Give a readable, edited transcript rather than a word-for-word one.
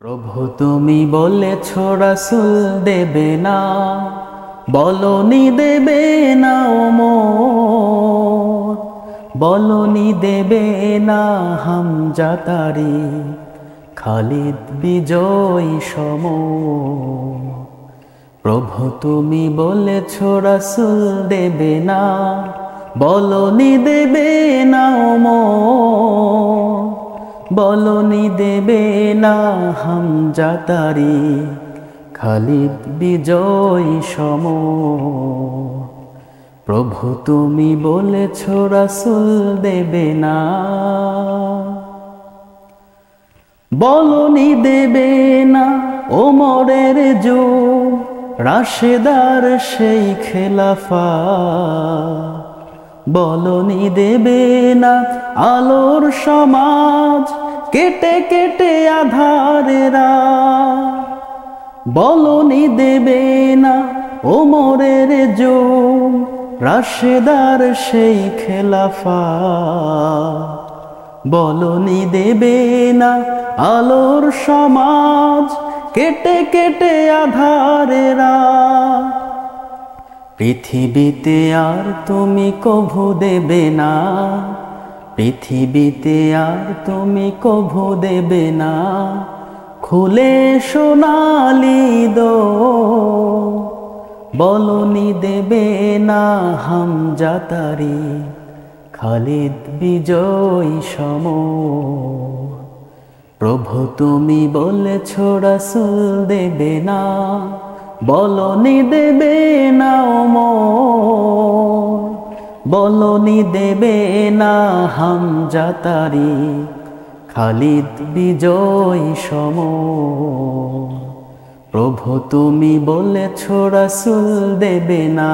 প্রভু তুমি বলেছ রাসূল দেবে না, বলনি দেবে না ওমর, বলনি দেবে না হামজা তারিক, খালিদ বিজয়ী সমর। প্রভু তুমি বলেছ রাসূল দেবে না, বলনি দেবে না ওমর, বলনি দেবে না হামজা তারিক, খালিদ বিজয়ী সমর। প্রভু তুমি বলেছ রাসূল দেবে না, বলনি দেবে না ওমরের যুগ, রাশেদার সেই খেলাফা, বলনি দেবে না আলোর সমাজ, কেটে কেটে আধারেরা, বলনি দেবে না ওমরের যুগ, রাশেদার সেই খেলাফা, বলনি দেবে না আলোর সমাজ, কেটে কেটে আধারেরা। পৃথিবীতে আর তুমি কভু দেবে না, পৃথিবীতে আর তুমি কভু দেবে না, খুলে সোনালি দোর, বলনি দেবে না হামজা তারিক, খালিদ বিজয়ী সমর। প্রভু তুমি বলেছ রাসূল দেবে না, বলনি দেবে না ওমর, বলনি দেবে না হামজা তারিক, খালিদ বিজয়ী সমর। প্রভু তুমি বলেছ রাসূল দেবে না।